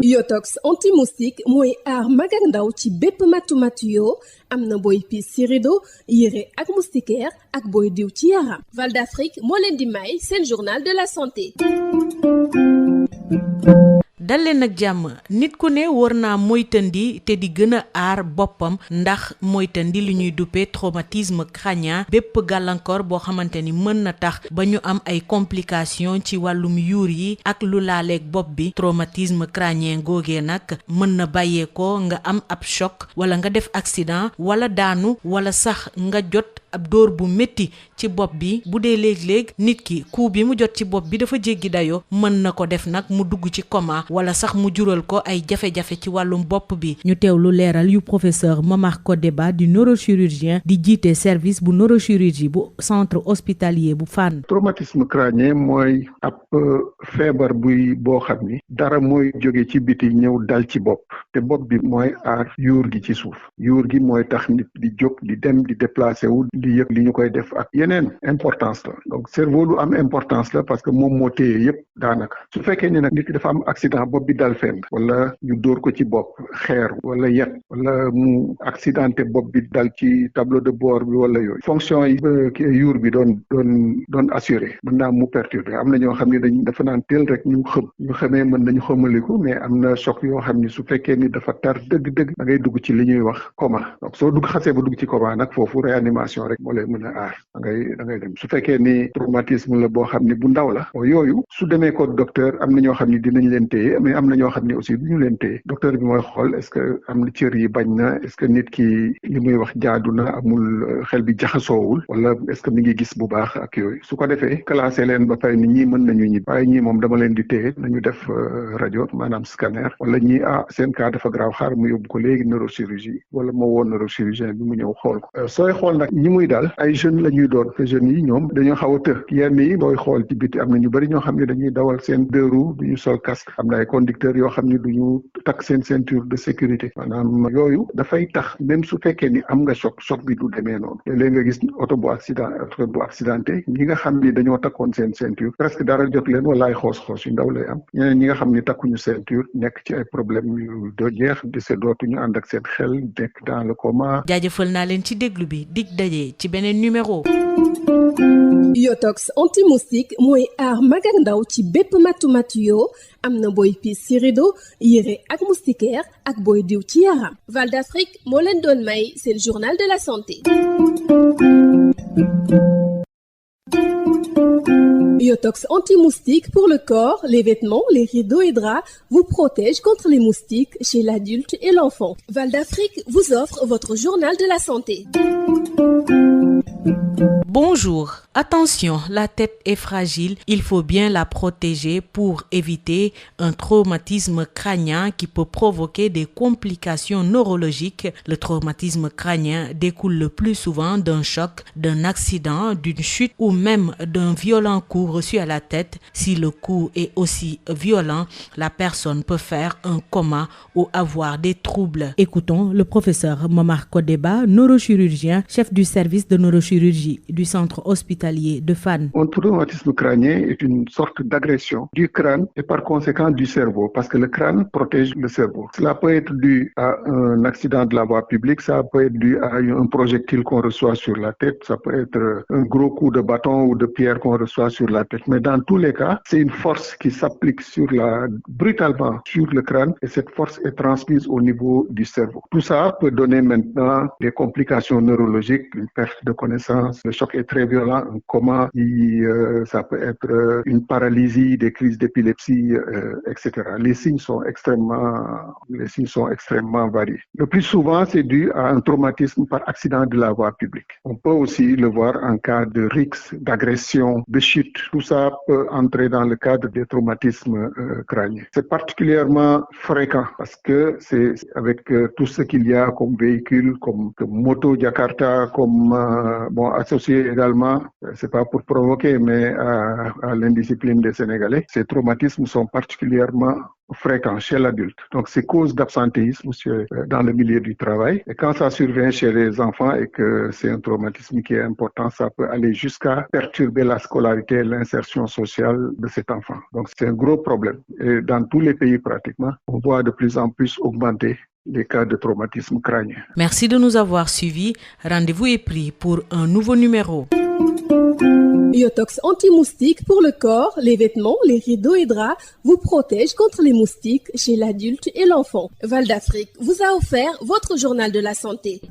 Yotox anti-moustique mooy aar mag ak ndaw ci bépp matu-matu yoo am na booy piis ci rido yére ak moustiquaire ak booy diw ci yaram. Val d'Afrique moo leen di may seen journal de la santé. dal leen ak jàmm nit ku ne war naa moytandi te di gën a aar boppam ndax moytandi li ñuy duppee traumatisme crânien bépp gàllankoor boo xamante ni mën na tax ba ñu am ay complications ci wàllum yuur yi ak lu laaleeg bopp bi. traumatisme crânien googee nag mën na bàyyeekoo nga am ab choc wala nga def accident wala daanu wala sax nga jot ab dóor bu métti ci bopp bi. bu dee léeg-léeg nit ki coup bi mu jot ci bopp bi dafa jéggi dayo mën na ko def nag mu dugg ci coma wala sax mu jural ko ay jafe-jafe ci wàllum bopp bi. ñu teewlu leeral yu professeur Momar Kodeba di neurochirurgien di jiite service bu neurochirurgie bu centre hospitalier bu Fann. traumatisme crânien mooy ab feebar boo xam ni dara mooy jóge ci biti ñëw dal ci bopp te bopp bi mooy aar yuur gi ci suuf. yuur gi mooy tax nit di jóg di dem di déplacé wu di yëg li ñu koy def ak yeneen importance la. donc cerveau lu am importance la parce que moom moo téye yëpp daanaka. su fekkee ni nag nit ki dafa am accident bopp bi dal fenn wala ñu dóor ko ci bopp xeer wala yet wala mu accidenté bopp bi dal ci tableau de bord bi wala yooyu fonction yi yuur bi doon assuré mën naa mu perturbé. am na ñoo xam ne dafa naan teel rek ñu xamee mën nañu xamaliku mais am na choc yoo xam ni su fekkee ni dafa tar dëgg-dëgg da ngay dugg ci li ñuy wax coma. donc soo xasee ba dugg ci coma nag foofu réanimation rek moo lay mën a aar da ngay dem. su fekkee ni traumatisme la boo xam ni bu ndaw la yooyu su demee ko docteur am na ñoo xam ni dinañ leen téye mais am na ñoo xam ne aussi du ñu leen téye. docteur bi mooy xool est-ce que am na cër yi bañ na est-ce que nit ki li muy wax jaadu na amul xel bi jaxasoowul wala est-ce que mi ngi gis bu baax ak yooyu. su ko defee classé leen ba pare ni ñii mën nañu ñi waaye ñii moom dama leen di téye nañu def rajo maanaam scanner wala ñii seen cas dafa grave xaar mu yóbbu ko léegi neurochirurgie wala moo woon neurochirurgien bi mu ñëw xool ko. sooy xool nag ñi muy daal ay jeunes la ñuy doon te jeunes yi ñoom dañoo xaw a të yenn yi booy xool ci biti am na ñu bëri ñoo xam ne dañuy dawal seen deux roues du ñu sol casque. am na ay conducteurs yoo xam ne du ñu takk seen ceinture de sécurité maanaam yooyu dafay tax même su fekkee ni am nga choc bi du demee noonu. léeg nga gis oto bu accidenté ñi nga xam ni dañoo takkoon seen ceinture presque dara jot leen wala ay xoos-xoos yu ndaw lay am. ñeneen ñi nga xam ni takkuñu ceinture nekk ci ay problème yu doo jeex di se dootuñu ànd ak seen xel nekk dans le coma. jaajëfal naa leen ci déglu bi dig daje ci beneen numéro. Yotox anti-moustique mooy aar mag ak ndaw ci bépp matu-matu yoo am na booy piis ci rido yére ak moustiquaire ak booy diw ci yaram. Val d'Afrique moo leen doon may seen journal de la santé. Yotox anti-moustique pour le corps, les vêtements, les rideaux et draps vous protège contre les moustiques chez l'adulte et l'enfant. Val d'Afrique vous offre votre journal de la santé. Bonjour, attention, la tête est fragile, il faut bien la protéger pour éviter un traumatisme crânien qui peut provoquer des complications neurologiques. Le traumatisme crânien découle le plus souvent d'un choc, d'un accident, d'une chute ou même d'un violent coup reçu à la tête. Si le coup est aussi violent, la personne peut faire un coma ou avoir des troubles. Écoutons le professeur Momar Kodeba, neurochirurgien, chef du service de neurochirurgie du centre hospitalier de Fann. Un traumatisme crânien est une sorte d'agression du crâne et par conséquent du cerveau, parce que le crâne protège le cerveau. Cela peut être dû à un accident de la voie publique, ça peut être dû à un projectile qu'on reçoit sur la tête, ça peut être un gros coup de bâton ou de pierre qu'on reçoit sur la tête. Mais dans tous les cas, c'est une force qui s'applique brutalement sur le crâne et cette force est transmise au niveau du cerveau. Tout ça peut donner maintenant des complications neurologiques, une perte de connaissance. Le choc est très violent, un coma, ça peut être une paralysie, des crises d'épilepsie, etc. Les signes sont extrêmement variés. Le plus souvent, c'est dû à un traumatisme par accident de la voie publique. On peut aussi le voir en cas de rixe, d'agression, de chute. Tout ça peut entrer dans le cadre des traumatismes crâniens. C'est particulièrement fréquent parce que c'est avec tout ce qu'il y a comme véhicule, comme moto, Jakarta, comme associé également c'est pas pour provoquer, mais à l'indiscipline des Sénégalais, ces traumatismes sont particulièrement fréquents chez l'adulte. Donc, c'est cause d'absentéisme dans le milieu du travail. Et quand ça survient chez les enfants et que c'est un traumatisme qui est important, ça peut aller jusqu'à perturber la scolarité et l'insertion sociale de cet enfant. Donc, c'est un gros problème. Et dans tous les pays, pratiquement, on voit de plus en plus augmenter les cas de traumatisme crânien. Merci de nous avoir suivis. Rendez-vous est pris pour un nouveau numéro. Yotox anti-moustique pour le corps, les vêtements, les rideaux et draps vous protège contre les moustiques chez l'adulte et l'enfant. Val d'Afrique vous a offert votre journal de la santé.